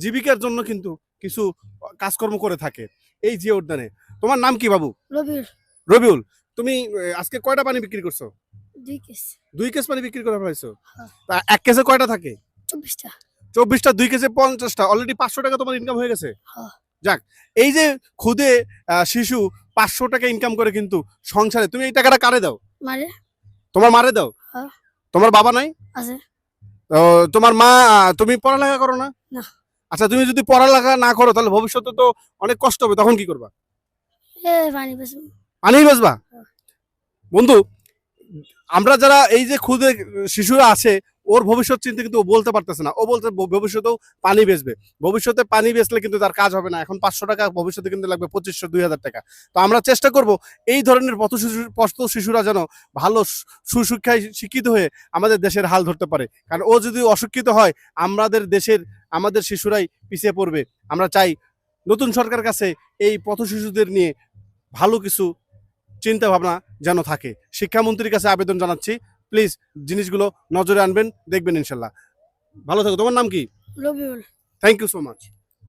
জীবিকার জন্য কিন্তু কিছু কাজকর্ম করে থাকে এই জিয়া উদ্যানে। তোমার নাম কি বাবু? রবির রবিউল। তুমি আজকে কয়টা পানি বিক্রি করছো? 2 কেস 2 কেস পানি বিক্রি করে ফেলাইছো। হ্যাঁ। তা 1 কেসে কয়টা থাকে? 24টা 24টা, 2 কেসে 50টা, অলরেডি 500 টাকা তোমার ইনকাম হয়ে গেছে। হ্যাঁ। যাক, এই যে খুদে শিশু 500 টাকা ইনকাম করে কিন্তু সংসারে, তুমি এই টাকাটা কারে দাও? মারে তোমার মারে দাও? হ্যাঁ। তোমার বাবা নাই? আছে তোমার মা, তুমি পড়ালেখা করো না? না। আচ্ছা, তুমি যদি পড়ালেখা না করো তাহলে ভবিষ্যতে তো অনেক কষ্ট হবে, তখন কি করবা? পানি বেশি পানি বেচবা? বন্ধু, আমরা যারা এই যে খুদে শিশুরা আছে, ওর ভবিষ্যৎ চিন্তা কিন্তু ও বলতে পারতেছে না। ও বলতে ভবিষ্যতেও পানি বেচবে। ভবিষ্যতে পানি বেচলে কিন্তু তার কাজ হবে না। এখন 500 টাকা, ভবিষ্যতে কিন্তু লাগবে 2500 2000 টাকা। তো আমরা চেষ্টা করব এই ধরনের পথ শিশুরা যেন ভালো সুশিক্ষায় শিক্ষিত হয়ে আমাদের দেশের হাল ধরতে পারে। কারণ ও যদি অশিক্ষিত হয়, আমাদের শিশুরাই পিছিয়ে পড়বে। আমরা চাই নতুন সরকার কাছে এই পথ শিশুদের নিয়ে ভালো কিছু চিন্তা ভাবনা যেন থাকে। শিক্ষামন্ত্রীর কাছে আবেদন জানাচ্ছি, প্লিজ জিনিসগুলো নজরে আনবেন, দেখবেন ইনশাল্লাহ। ভালো থাকো। তোমার নাম কি? Rabiul thank you so much.